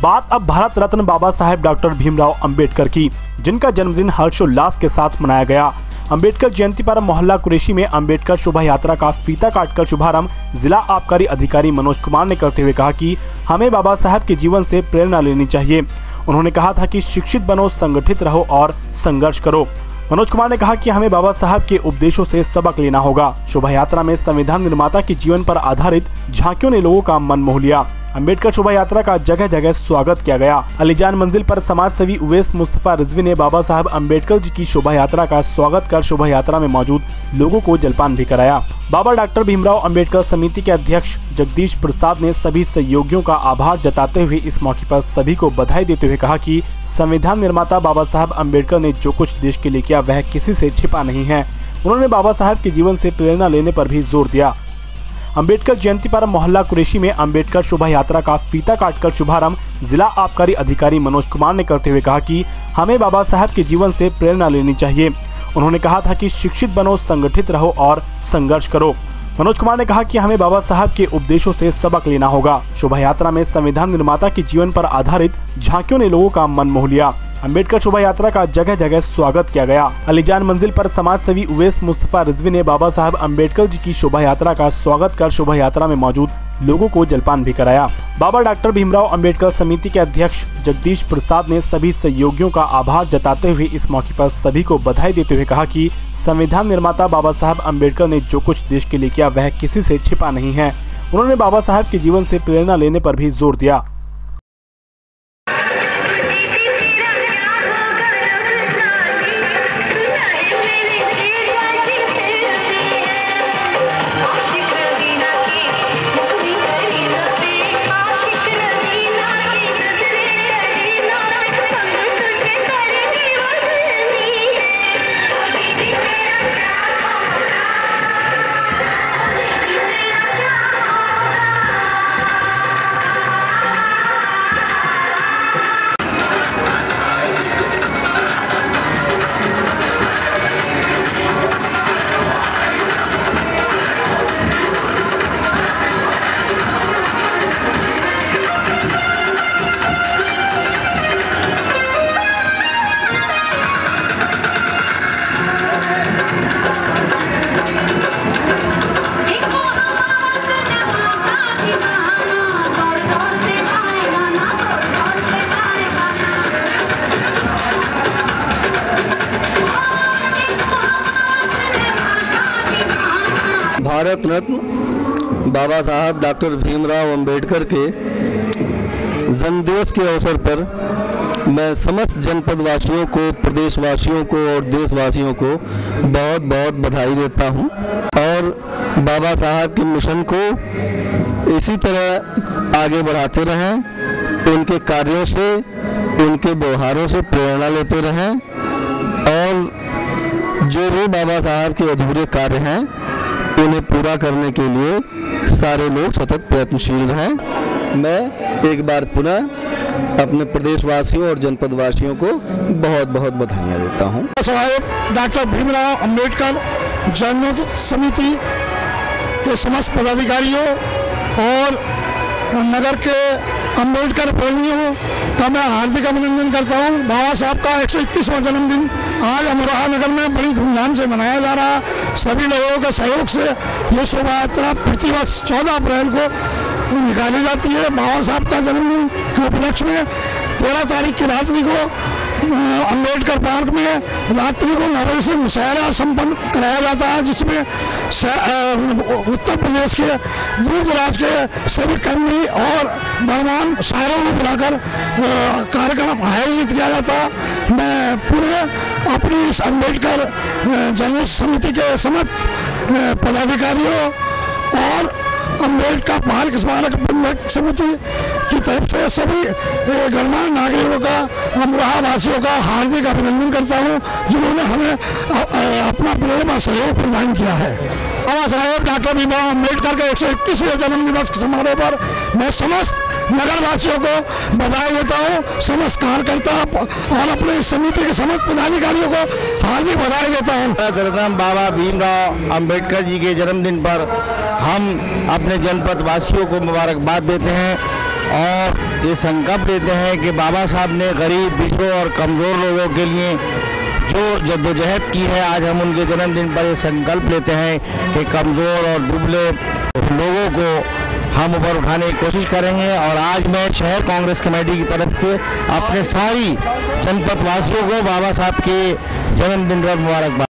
बात अब भारत रत्न बाबा साहेब डॉक्टर भीमराव अंबेडकर की, जिनका जन्मदिन हर्षोल्लास के साथ मनाया गया। अंबेडकर जयंती पर मोहल्ला कुरैशी में अंबेडकर शोभा यात्रा का फीता काटकर शुभारंभ जिला आबकारी अधिकारी मनोज कुमार ने करते हुए कहा कि हमें बाबा साहब के जीवन से प्रेरणा लेनी चाहिए। उन्होंने कहा था कि शिक्षित बनो, संगठित रहो और संघर्ष करो। मनोज कुमार ने कहा कि हमें बाबा साहब के उपदेशों से सबक लेना होगा। शोभा यात्रा में संविधान निर्माता के जीवन पर आधारित झांकियों ने लोगों का मन मोह लिया। अंबेडकर शोभा यात्रा का जगह जगह स्वागत किया गया। अलीजान मंजिल पर समाज सेवी उवैस मुस्तफा रिजवी ने बाबा साहब अंबेडकर जी की शोभा यात्रा का स्वागत कर शोभा यात्रा में मौजूद लोगों को जलपान भी कराया। बाबा डॉक्टर भीमराव अंबेडकर समिति के अध्यक्ष जगदीश प्रसाद ने सभी सहयोगियों का आभार जताते हुए इस मौके पर सभी को बधाई देते हुए कहा कि संविधान निर्माता बाबा साहब अंबेडकर ने जो कुछ देश के लिए किया वह किसी से छिपा नहीं है। उन्होंने बाबा साहब के जीवन से प्रेरणा लेने पर भी जोर दिया। अंबेडकर जयंती पर मोहल्ला कुरैशी में अंबेडकर शोभा यात्रा का फीता काटकर शुभारंभ जिला आबकारी अधिकारी मनोज कुमार ने करते हुए कहा कि हमें बाबा साहब के जीवन से प्रेरणा लेनी चाहिए। उन्होंने कहा था कि शिक्षित बनो, संगठित रहो और संघर्ष करो। मनोज कुमार ने कहा कि हमें बाबा साहब के उपदेशों से सबक लेना होगा। शोभा यात्रा में संविधान निर्माता के जीवन पर आधारित झांकियों ने लोगों का मन मोह लिया। अंबेडकर शोभा यात्रा का जगह जगह स्वागत किया गया। अलीजान मंजिल पर समाज सेवी उवैस मुस्तफा रिजवी ने बाबा साहब अंबेडकर जी की शोभा यात्रा का स्वागत कर शोभा यात्रा में मौजूद लोगों को जलपान भी कराया। बाबा डॉक्टर भीमराव अंबेडकर समिति के अध्यक्ष जगदीश प्रसाद ने सभी सहयोगियों का आभार जताते हुए इस मौके पर सभी को बधाई देते हुए कहा कि संविधान निर्माता बाबा साहब अंबेडकर ने जो कुछ देश के लिए किया वह किसी से छिपा नहीं है। उन्होंने बाबा साहब के जीवन से प्रेरणा लेने पर भी जोर दिया। भारत रत्न बाबा साहब डॉक्टर भीमराव अंबेडकर के जन्मदिवस के अवसर पर मैं समस्त जनपद वासियों को, प्रदेशवासियों को और देशवासियों को बहुत बहुत बधाई देता हूं और बाबा साहब के मिशन को इसी तरह आगे बढ़ाते रहें, उनके कार्यों से, उनके व्यवहारों से प्रेरणा लेते रहें और जो भी बाबा साहब के अधूरे कार्य हैं उन्हें पूरा करने के लिए सारे लोग सतत प्रयत्नशील रहें। मैं एक बार पुनः अपने प्रदेशवासियों और जनपद वासियों को बहुत बहुत बधाइयाँ देता हूँ। साहब डॉक्टर भीमराव अंबेडकर जन्मदिन समिति के समस्त पदाधिकारियों और नगर के अंबेडकर प्रेमियों का मैं हार्दिक अभिनंदन करता हूँ। बाबा साहब का 121वां जन्मदिन आज अमरोहा नगर में बड़ी धूमधाम से मनाया जा रहा है। सभी लोगों के सहयोग से ये शोभा यात्रा प्रतिवर्ष 14 अप्रैल को निकाली जाती है। बाबा साहब का जन्मदिन के उपलक्ष्य में 13 तारीख की रात्रि को अंबेडकर पार्क में रात्रि को 9 बजे से मुशायरा संपन्न कराया जाता है, जिसमें उत्तर प्रदेश के दूर दराज के सभी कर्मी और बलवान शायरों को बुलाकर कार्यक्रम आयोजित किया जाता है। मैं पूरे अपनी इस अंबेडकर जन्मदिन समिति के समस्त पदाधिकारियों और अंबेडकर पार्क स्मारक प्रबंधक समिति की तरफ से सभी गणमान्य नागरिकों का, अमरोहा वासियों का हार्दिक अभिनंदन करता हूं, जिन्होंने हमें अपना प्रेम और सहयोग प्रदान किया है। बाबा साहेब डॉक्टर भीमराव अंबेडकर के 121वें जन्म दिवस समारोह पर मैं समस्त नगर वासियों को बधाई देता हूँ, समस्त कार्यकर्ता और अपने समिति के समस्त पदाधिकारियों को हार्दिक बधाई देता हूँ। बाबा भीमराव अंबेडकर जी के जन्मदिन पर हम अपने जनपद वासियों को मुबारकबाद देते हैं और ये संकल्प लेते हैं कि बाबा साहब ने गरीब, पिछड़ों और कमज़ोर लोगों के लिए जो जद्दोजहद की है, आज हम उनके जन्मदिन पर ये संकल्प लेते हैं कि कमज़ोर और दुबले लोगों को हम ऊपर उठाने की कोशिश करेंगे। और आज मैं शहर कांग्रेस कमेटी की तरफ से अपने सारी जनपद वासियों को बाबा साहब के जन्मदिन पर मुबारकबाद।